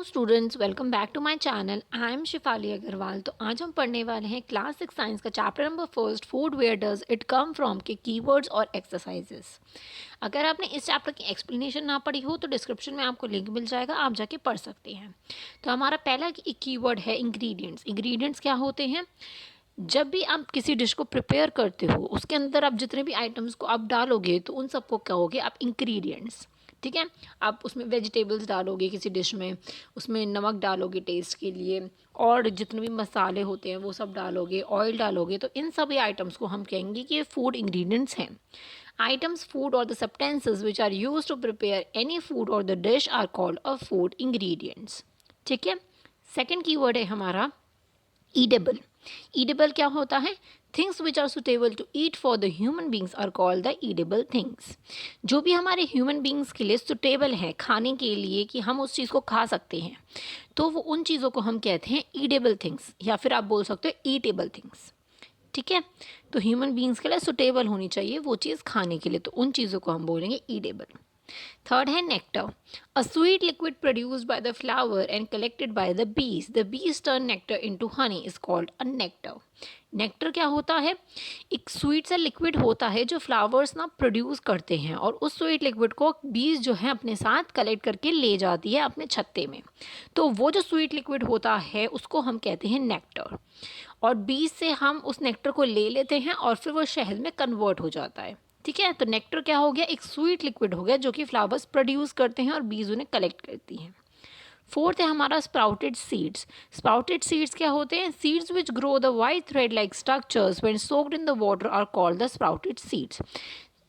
Hello students, welcome back to my channel. I am Shifali Agarwal. तो आज हम पढ़ने वाले हैं क्लास 6 साइंस का chapter number first, food where does it come from के कीवर्ड्स और एक्सरसाइजेस। अगर आपने इस चैप्टर की एक्सप्लेनेशन ना पढ़ी हो तो डिस्क्रिप्शन में आपको लिंक मिल जाएगा, आप जाके पढ़ सकते हैं। तो हमारा पहला कीवर्ड है इंग्रेडिएंट्स। इंग्रेडिएंट्स क्या होते हैं? जब भी आप किसी डिश को प्रिपेयर करते हो उसके अंदर आप जितने भी आइटम्स को आप डालोगे तो उन सबको कहोगे आप इंग्रेडिएंट्स। ठीक है, आप उसमें वेजिटेबल्स डालोगे किसी डिश में, उसमें नमक डालोगे टेस्ट के लिए, और जितने भी मसाले होते हैं वो सब डालोगे, ऑयल डालोगे, तो इन सभी आइटम्स को हम कहेंगे कि ये फूड इंग्रेडिएंट्स हैं। आइटम्स, फूड और the substances which are use to prepare any food और the dish are called a food ingredients. ठीक है, सेकेंड कीवर्ड है हमारा ईडेबल। ईडेबल क्या होता है? Things which are suitable to eat for the human beings are called the edible things. जो भी हमारे ह्यूमन बींग्स के लिए सुटेबल है खाने के लिए, कि हम उस चीज़ को खा सकते हैं, तो वो उन चीज़ों को हम कहते हैं ईडेबल थिंग्स, या फिर आप बोल सकते हो ईटेबल थिंग्स। ठीक है, तो ह्यूमन बींग्स के लिए सुटेबल होनी चाहिए वो चीज़ खाने के लिए, तो उन चीज़ों को हम बोलेंगे ईडेबल। थर्ड है nectar, a sweet liquid produced by the flower and collected by the bees. The bees turn nectar into honey is called a nectar. Nectar क्या होता है? एक स्वीट सा लिक्विड होता है जो फ्लावर्स ना प्रोड्यूस करते हैं, और उस स्वीट लिक्विड को बीज जो है अपने साथ कलेक्ट करके ले जाती है अपने छत्ते में। तो वो जो स्वीट लिक्विड होता है उसको हम कहते हैं नेक्टर, और बीज से हम उस नेक्टर को ले लेते हैं और फिर वो शहद में कन्वर्ट हो जाता है। ठीक है, तो नेक्टर क्या हो गया? एक स्वीट लिक्विड हो गया जो कि फ्लावर्स प्रोड्यूस करते हैं और बीज उन्हें कलेक्ट करती हैं। फोर्थ है हमारा स्प्राउटेड सीड्स। स्प्राउटेड सीड्स क्या होते हैं? Seeds which grow the white thread like structures when soaked in the water are called the sprouted seeds.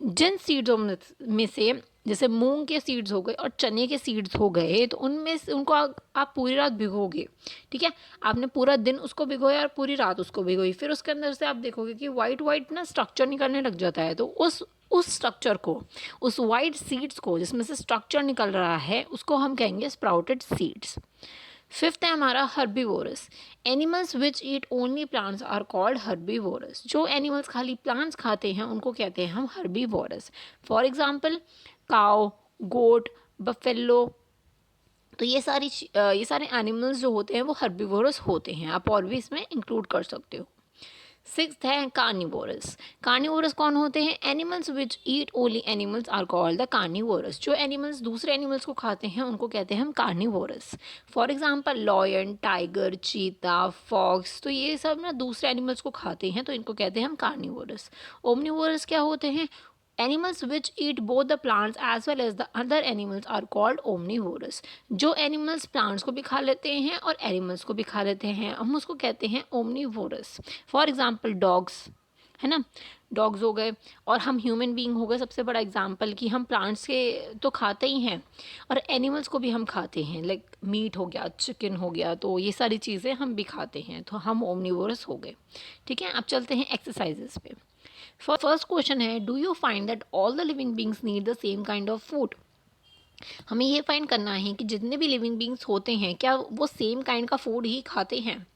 जिन सीड्सों में से, जैसे मूंग के सीड्स हो गए और चने के सीड्स हो गए, तो उनमें से उनको आप पूरी रात भिगोगे। ठीक है, आपने पूरा दिन उसको भिगोया और पूरी रात उसको भिगोई, फिर उसके अंदर से आप देखोगे कि वाइट वाइट ना स्ट्रक्चर निकलने लग जाता है। तो उस स्ट्रक्चर को, उस वाइट सीड्स को जिसमें से स्ट्रक्चर निकल रहा है, उसको हम कहेंगे स्प्राउटेड सीड्स। फिफ्थ है हमारा herbivorous. Animals which eat only plants are called herbivorous. जो एनिमल्स खाली प्लांट्स खाते हैं उनको कहते हैं हम herbivorous. For example cow, goat, buffalo. तो ये सारे एनिमल्स जो होते हैं वो हर्बीवोरस होते हैं। आप और भी इसमें इंक्लूड कर सकते हो। सिक्स्थ है कार्निवोरस। कार्निवोरस कौन होते हैं? Animals which eat only animals are called the carnivorous. जो एनिमल्स दूसरे एनिमल्स को खाते हैं उनको कहते हैं हम carnivorous. For example lion, tiger, cheetah, fox. तो ये सब ना दूसरे एनिमल्स को खाते हैं, तो इनको कहते हैं हम कार्निवोरस। ओमनिवोरस क्या होते हैं? Animals which eat both the plants as well as the other animals are called omnivorous. जो एनिमल्स प्लांट्स को भी खा लेते हैं और एनिमल्स को भी खा लेते हैं, हम उसको कहते हैं ओमनिवोरस। फॉर एग्जाम्पल डॉग्स, है ना, डॉग्स हो गए। और हम ह्यूमन बीइंग हो गए सबसे बड़ा एग्जाम्पल, कि हम प्लांट्स के तो खाते ही हैं और एनिमल्स को भी हम खाते हैं, लाइक मीट हो गया, चिकन हो गया, तो ये सारी चीज़ें हम भी खाते हैं, तो हम ओमनिवोरस हो गए। ठीक है, अब चलते हैं एक्सरसाइजेस पे। फर्स्ट क्वेश्चन है, do you find that all the living beings need the same kind of food? हमें ये फाइंड करना है कि जितने भी लिविंग बींग्स होते हैं क्या वो सेम काइंड का फूड ही खाते हैं?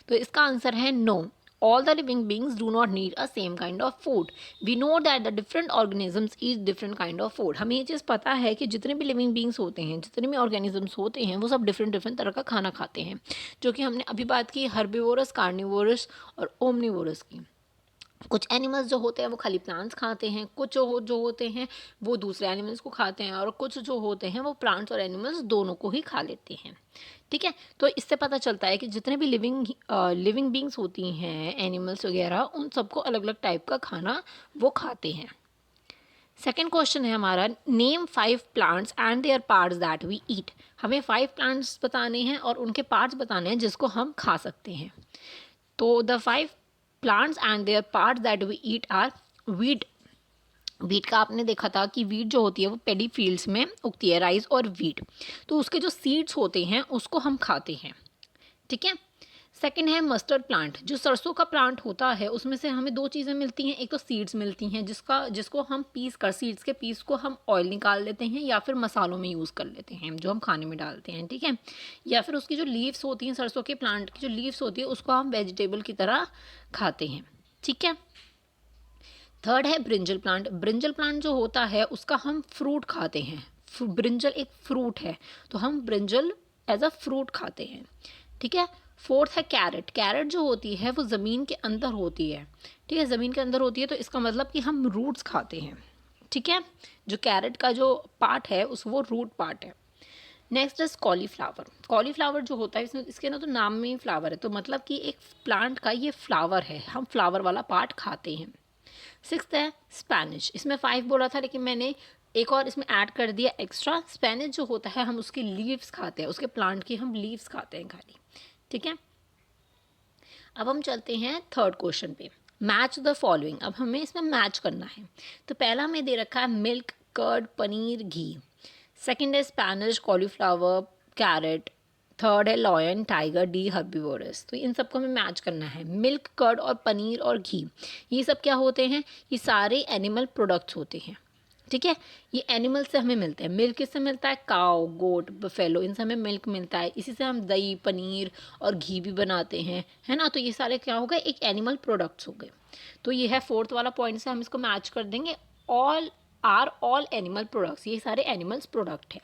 तो इसका आंसर है no. All the living beings do not need a same kind of food. We know that the different organisms eat different kind of food. हमें ये चीज़ पता है कि जितने भी लिविंग बींग्स होते हैं, जितने भी ऑर्गेनिजम्स होते हैं, वो सब डिफरेंट डिफरेंट तरह का खाना खाते हैं, जो कि हमने अभी बात की हर्बीवोरस, कार्निवोरस और ओमनिवोरस की। कुछ एनिमल्स जो होते हैं वो खाली प्लांट्स खाते हैं, कुछ जो होते हैं वो दूसरे एनिमल्स को खाते हैं, और कुछ जो होते हैं वो प्लांट्स और एनिमल्स दोनों को ही खा लेते हैं। ठीक है, तो इससे पता चलता है कि जितने भी लिविंग बींग्स होती हैं, एनिमल्स वगैरह, उन सबको अलग अलग टाइप का खाना वो खाते हैं। सेकेंड क्वेश्चन है हमारा, name 5 plants and their parts that we eat. हमें 5 प्लांट्स बताने हैं और उनके पार्ट्स बताने हैं जिसको हम खा सकते हैं। तो the 5 plants and their parts that we eat are wheat. Wheat का आपने देखा था कि वीट जो होती है वो पेडी फील्ड्स में उगती है, राइस और वीट। तो उसके जो सीड्स होते हैं उसको हम खाते हैं। ठीक है, सेकंड है मस्टर्ड प्लांट। जो सरसों का प्लांट होता है उसमें से हमें 2 चीज़ें मिलती हैं। एक तो सीड्स मिलती हैं जिसको हम पीस कर, सीड्स के पीस को हम ऑयल निकाल लेते हैं या फिर मसालों में यूज़ कर लेते हैं जो हम खाने में डालते हैं। ठीक है, या फिर उसकी जो लीव्स होती हैं, सरसों के प्लांट की जो लीव्स होती है उसको हम वेजिटेबल की तरह खाते हैं। ठीक है, थर्ड है ब्रिंजल प्लांट। ब्रिंजल प्लांट जो होता है उसका हम फ्रूट खाते हैं। ब्रिंजल एक फ्रूट है, तो हम ब्रिंजल एज अ फ्रूट खाते हैं, ठीक है। फोर्थ है कैरेट। कैरेट जो होती है वो ज़मीन के अंदर होती है, ठीक है, ज़मीन के अंदर होती है, तो इसका मतलब कि हम रूट्स खाते हैं, ठीक है। जो कैरेट का जो पार्ट है उस वो रूट पार्ट है। Next is cauliflower. कॉलीफ्लावर जो होता है इसमें इसके ना तो नाम में ही फ्लावर है, तो मतलब कि एक प्लांट का ये फ्लावर है, हम फ्लावर वाला पार्ट खाते हैं। सिक्स्थ है स्पेनिश। इसमें 5 बोला था लेकिन मैंने एक और इसमें ऐड कर दिया एक्स्ट्रा। स्पेनिश जो होता है हम उसकी लीव्स खाते हैं, उसके प्लांट की हम लीव्स खाते हैं खाली, ठीक है। अब हम चलते हैं थर्ड क्वेश्चन पे, मैच द फॉलोइंग। अब हमें इसमें मैच करना है। तो पहला हमें दे रखा है मिल्क, कर्ड, पनीर, घी। सेकंड है स्पैनिश, कॉलीफ्लावर, कैरेट। थर्ड है लॉयन, टाइगर, डी हर्बीवोरस। तो इन सबको हमें मैच करना है। मिल्क, कर्ड और पनीर और घी, ये सब क्या होते हैं? ये सारे एनिमल प्रोडक्ट्स होते हैं, ठीक है। ये एनिमल से हमें मिलते हैं। मिल्क किससे मिलता है? काउ, गोट, बफेलो, इनसे हमें मिल्क मिलता है। इसी से हम दही, पनीर और घी भी बनाते हैं, है ना। तो ये सारे क्या हो गए? एक एनिमल प्रोडक्ट्स हो गए। तो ये है फोर्थ वाला पॉइंट से हम इसको मैच कर देंगे। ऑल एनिमल प्रोडक्ट्स, ये सारे एनिमल्स प्रोडक्ट हैं।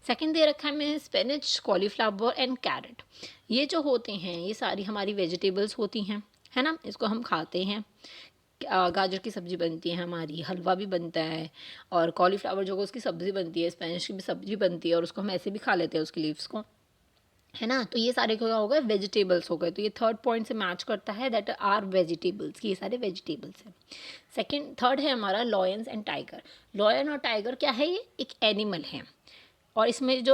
सेकंड दे रखा है हमें स्पिनच, कॉलीफ्लावर एंड कैरेट। ये जो होते हैं ये सारी हमारी वेजिटेबल्स होती हैं, है ना। इसको हम खाते हैं। गाजर की सब्ज़ी बनती है हमारी, हलवा भी बनता है, और कॉलीफ्लावर जो है उसकी सब्ज़ी बनती है, स्पेनिश की भी सब्ज़ी बनती है, और उसको हम ऐसे भी खा लेते हैं उसकी लीव्स को, है ना। तो ये सारे क्या हो गए? वेजिटेबल्स हो गए। तो ये थर्ड पॉइंट से मैच करता है, दैट आर वेजिटेबल्स, ये सारे वेजिटेबल्स हैं। थर्ड है हमारा लॉयंस एंड टाइगर। लॉयन और टाइगर क्या है? ये एक एनिमल है। और इसमें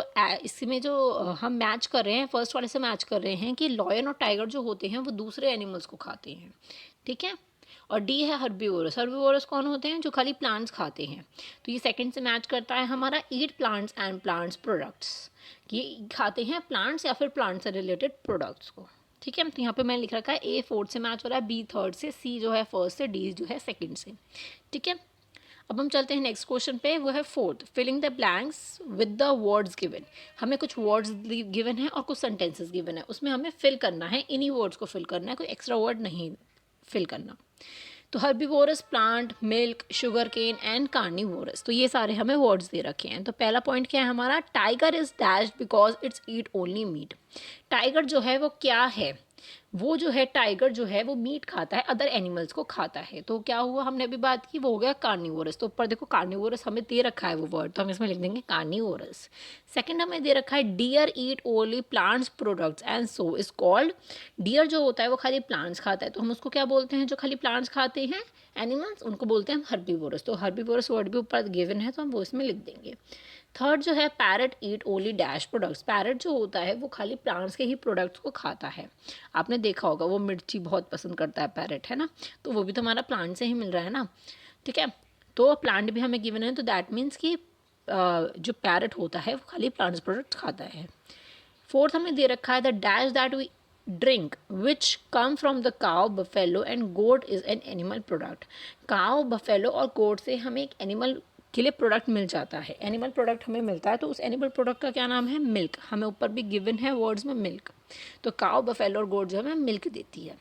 जो हम मैच कर रहे हैं, फर्स्ट वाले से मैच कर रहे हैं कि लॉयन और टाइगर जो होते हैं वो दूसरे एनिमल्स को खाते हैं, ठीक है। और डी है हर्बीवोरस। हर्बीवोरस कौन होते हैं? जो खाली प्लांट्स खाते हैं। तो ये सेकंड से मैच करता है हमारा ईट प्लांट्स एंड प्लांट्स प्रोडक्ट्स, ये खाते हैं प्लांट्स या फिर प्लांट से रिलेटेड प्रोडक्ट्स को, ठीक है। तो यहाँ पे मैंने लिख रखा है ए फोर्थ से मैच हो रहा है, बी थर्ड से, सी जो है फर्स्ट से, डी जो है सेकंड से, ठीक है। अब हम चलते हैं नेक्स्ट क्वेश्चन पे, वो है fourth, filling the blanks with the words given. हमें कुछ वर्ड्स गिवन है और कुछ सेंटेंसेस गिवन है, उसमें हमें फिल करना है, इन्हीं वर्ड्स को फिल करना है, कोई एक्स्ट्रा वर्ड नहीं फिल करना। तो herbivorous plant, milk, sugar cane and carnivorous, तो ये सारे हमें वर्ड्स दे रखे हैं। तो पहला पॉइंट क्या है हमारा? Tiger is dash because it's eat only meat. Tiger जो है वो क्या है? वो जो है टाइगर जो है वो मीट खाता है, अदर एनिमल्स को खाता है। तो क्या हुआ? हमने अभी बात की, वो हो गया कार्निवोरस। तो ऊपर देखो कार्निवोरस हमें दे रखा है वो वर्ड, तो हम इसमें लिख देंगे कार्निवोरस। सेकंड हमें दे रखा है deer eat only plants products and so is called. Deer जो होता है वो खाली प्लांट्स खाता है, तो हम उसको क्या बोलते हैं? जो खाली प्लांट्स खाते हैं एनिमल्स, उनको बोलते हैं हर्बीवोरस। तो हर्बीवोरस वर्ड भी ऊपर गिवन है तो हम वो इसमें लिख देंगे। थर्ड जो है parrot eat only dash products. Parrot जो होता है वो खाली प्लांट्स के ही प्रोडक्ट्स को खाता है। आपने देखा होगा वो मिर्ची बहुत पसंद करता है पैरट, है ना। तो वो भी तो हमारा प्लांट से ही मिल रहा है ना, ठीक है। तो प्लांट भी हमें गिवन है, तो दैट मीन्स कि जो पैरट होता है वो खाली प्लांट्स प्रोडक्ट्स खाता है। फोर्थ हमें दे रखा है the dash that we drink which come from the cow, buffalo and goat is an animal product. Cow, buffalo और गोट से हमें एक एनिमल के लिए प्रोडक्ट मिल जाता है, एनिमल प्रोडक्ट हमें मिलता है, तो उस एनिमल प्रोडक्ट का क्या नाम है? मिल्क। हमें ऊपर भी गिवन है वर्ड्स में मिल्क। तो काउ, बफेलो और गोट जो हमें मिल्क देती है।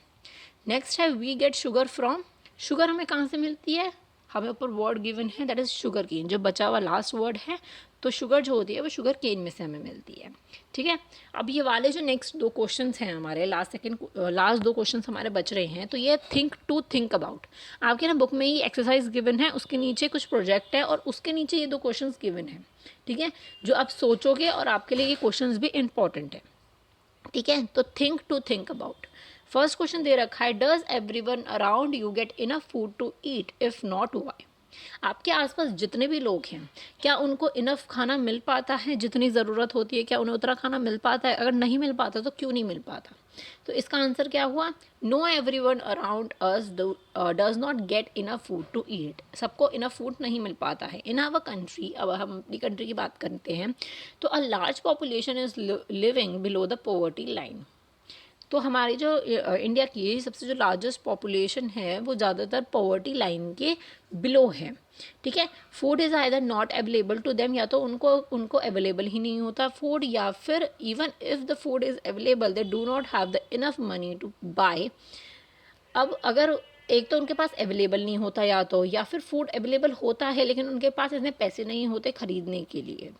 नेक्स्ट है we get sugar from. Sugar हमें कहाँ से मिलती है? हमें ऊपर वर्ड गिवन है, दैट इज़ शुगर केन, जो बचा हुआ लास्ट वर्ड है। तो शुगर जो होती है वो शुगर केन में से हमें मिलती है, ठीक है। अब ये वाले जो नेक्स्ट दो क्वेश्चंस हैं हमारे, लास्ट दो क्वेश्चंस हमारे बच रहे हैं, तो ये थिंक अबाउट। आपके ना बुक में ही एक्सरसाइज गिवन है, उसके नीचे कुछ प्रोजेक्ट है और उसके नीचे ये दो क्वेश्चंस गिवन है, ठीक है, जो आप सोचोगे और आपके लिए ये क्वेश्चंस भी इंपॉर्टेंट है, ठीक है। तो थिंक अबाउट। फर्स्ट क्वेश्चन दे रखा है, does everyone around you get enough food to eat, if not why. आपके आसपास जितने भी लोग हैं, क्या उनको इनफ खाना मिल पाता है? जितनी ज़रूरत होती है क्या उन्हें उतना खाना मिल पाता है? अगर नहीं मिल पाता तो क्यों नहीं मिल पाता? तो इसका आंसर क्या हुआ? No everyone around us does not get enough food to eat. सबको इनफ फूड नहीं मिल पाता है। इन आवर कंट्री, अब हम अपनी कंट्री की बात करते हैं, तो a large population is living below the poverty line. तो हमारी जो इंडिया की सबसे जो लार्जेस्ट पॉपुलेशन है वो ज़्यादातर पॉवर्टी लाइन के बिलो है, ठीक है। Food is either not available to them, या तो उनको अवेलेबल ही नहीं होता फूड, या फिर even if the food is available they do not have the enough money to buy. अब अगर एक तो उनके पास अवेलेबल नहीं होता, या फिर फूड अवेलेबल होता है लेकिन उनके पास इतने पैसे नहीं होते ख़रीदने के लिए,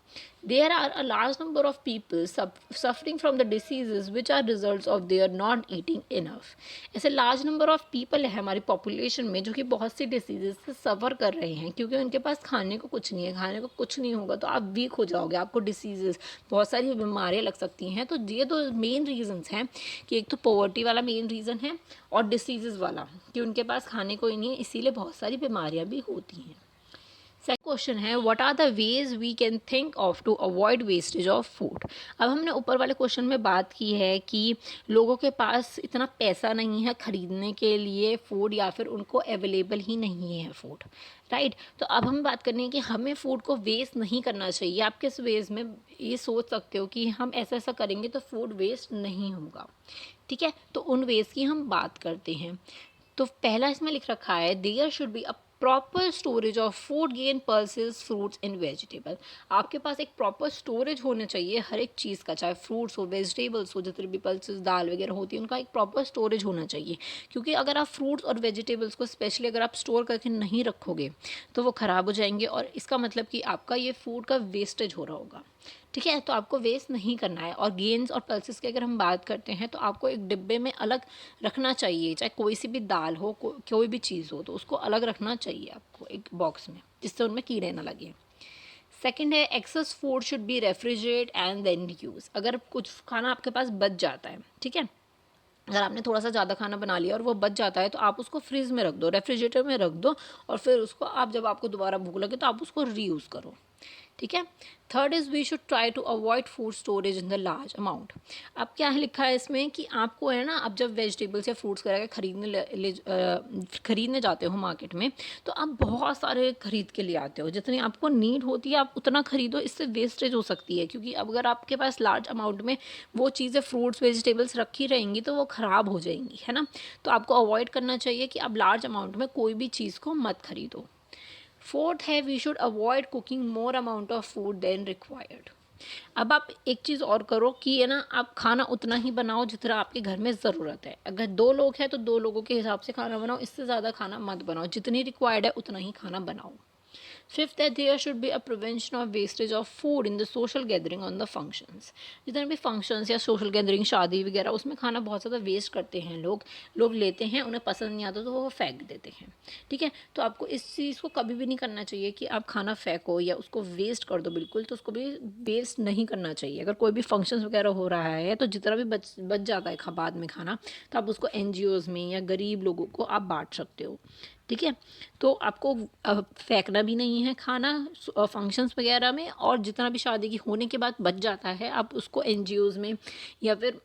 There are a large number of people suffering from the diseases which are results of their not eating enough. ऐसे large number of people है हमारी population में जो कि बहुत सी diseases से suffer कर रहे हैं क्योंकि उनके पास खाने को कुछ नहीं है, खाने को कुछ नहीं होगा तो आप weak हो जाओगे, आपको diseases बहुत सारी बीमारियाँ लग सकती हैं। तो ये दो मेन रीजंस हैं कि एक तो poverty वाला मेन रीज़न है और diseases वाला कि उनके पास खाने को ही नहीं है, इसीलिए बहुत सारी बीमारियाँ भी होती हैं। सेकंड क्वेश्चन है what are the ways we can think of to avoid wastage of food. अब हमने ऊपर वाले क्वेश्चन में बात की है कि लोगों के पास इतना पैसा नहीं है खरीदने के लिए फूड या फिर उनको अवेलेबल ही नहीं है फूड, राइट। तो अब हम बात करनी है कि हमें फूड को वेस्ट नहीं करना चाहिए। आप किस वेज में ये सोच सकते हो कि हम ऐसा ऐसा करेंगे तो फूड वेस्ट नहीं होगा, ठीक है। तो उन वेज की हम बात करते हैं। तो पहला इसमें लिख रखा है there should be a proper storage of food grain pulses fruits and vegetable. आपके पास एक प्रॉपर स्टोरेज होना चाहिए हर एक चीज़ का, चाहे फ्रूट्स हो वेजिटेबल्स हो, जितने भी पल्सेस दाल वगैरह होती है उनका एक प्रॉपर स्टोरेज होना चाहिए। क्योंकि अगर आप फ्रूट्स और वेजिटेबल्स को स्पेशली अगर आप स्टोर करके नहीं रखोगे तो वो ख़राब हो जाएंगे और इसका मतलब कि आपका ये फूड का वेस्टेज हो रहा होगा, ठीक है। तो आपको वेस्ट नहीं करना है। और गेन्स और पल्सेस की अगर हम बात करते हैं तो आपको एक डिब्बे में अलग रखना चाहिए, चाहे कोई सी भी दाल हो कोई भी चीज़ हो तो उसको अलग रखना चाहिए आपको एक बॉक्स में, जिससे उनमें कीड़े ना लगे। सेकंड है excess food should be refrigerate and then use. अगर कुछ खाना आपके पास बच जाता है, ठीक है, अगर आपने थोड़ा सा ज़्यादा खाना बना लिया और वो बच जाता है तो आप उसको फ्रिज में रख दो, रेफ्रिजरेटर में रख दो और फिर उसको आप जब आपको दोबारा भूख लगे तो आप उसको रीयूज़ करो, ठीक है। Third is we should try to avoid food storage in the large amount. अब क्या है लिखा है इसमें कि आपको है ना, अब जब वेजिटेबल्स या फ्रूट्स वगैरह खरीदने जाते हो मार्केट में तो आप बहुत सारे खरीद के ले आते हो, जितनी आपको नीड होती है आप उतना खरीदो, इससे वेस्टेज हो सकती है। क्योंकि अब अगर आपके पास लार्ज अमाउंट में वो चीज़ें फ्रूट्स वेजिटेबल्स रखी रहेंगी तो वो ख़राब हो जाएंगी, है ना। तो आपको अवॉइड करना चाहिए कि आप लार्ज अमाउंट में कोई भी चीज़ को मत खरीदो। फोर्थ है we should avoid cooking more amount of food than required. अब आप एक चीज़ और करो कि है ना, आप खाना उतना ही बनाओ जितना आपके घर में ज़रूरत है। अगर 2 लोग हैं तो 2 लोगों के हिसाब से खाना बनाओ, इससे ज़्यादा खाना मत बनाओ, जितनी रिक्वायर्ड है उतना ही खाना बनाओ। फिफ्थ है there should be a prevention of wastage of food in the social gathering on the functions. जितने भी फंक्शंस या सोशल गैदरिंग शादी वगैरह उसमें खाना बहुत ज़्यादा वेस्ट करते हैं लोग लेते हैं, उन्हें पसंद नहीं आता तो वो फेंक देते हैं, ठीक है। तो आपको इस चीज़ को कभी भी नहीं करना चाहिए कि आप खाना फेंको या उसको वेस्ट कर दो बिल्कुल, तो उसको भी वेस्ट नहीं करना चाहिए। अगर कोई भी फंक्शंस वगैरह हो रहा है तो जितना भी बच जाता है बाद में खाना तो आप उसको एनजीओज़ में या गरीब लोगों को आप बांट सकते हो, ठीक है। तो आपको फेंकना भी नहीं है खाना फंक्शंस वगैरह में, और जितना भी शादी की होने के बाद बच जाता है आप उसको एनजीओज़ में, या फिर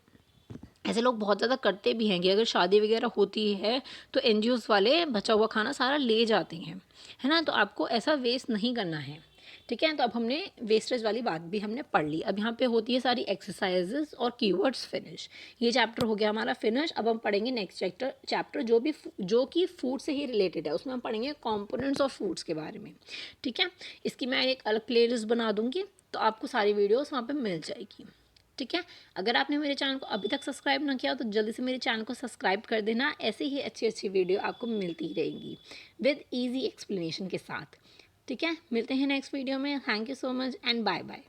ऐसे लोग बहुत ज़्यादा करते भी हैं कि अगर शादी वगैरह होती है तो एनजीओज़ वाले बचा हुआ खाना सारा ले जाते हैं, है ना। तो आपको ऐसा वेस्ट नहीं करना है, ठीक है। तो अब हमने वेस्टेज वाली बात भी हमने पढ़ ली। अब यहाँ पे होती है सारी एक्सरसाइजेस और कीवर्ड्स फिनिश। ये चैप्टर हो गया हमारा फिनिश। अब हम पढ़ेंगे नेक्स्ट चैप्टर जो कि फूड से ही रिलेटेड है। उसमें हम पढ़ेंगे कंपोनेंट्स ऑफ फूड्स के बारे में, ठीक है। इसकी मैं एक अलग प्लेलिस्ट बना दूँगी तो आपको सारी वीडियोज़ वहाँ पर मिल जाएगी, ठीक है। अगर आपने मेरे चैनल को अभी तक सब्सक्राइब ना किया हो तो जल्दी से मेरे चैनल को सब्सक्राइब कर देना। ऐसे ही अच्छी अच्छी वीडियो आपको मिलती रहेंगी विद इजी एक्सप्लेनेशन के साथ, ठीक है। मिलते हैं नेक्स्ट वीडियो में। Thank you so much and bye bye.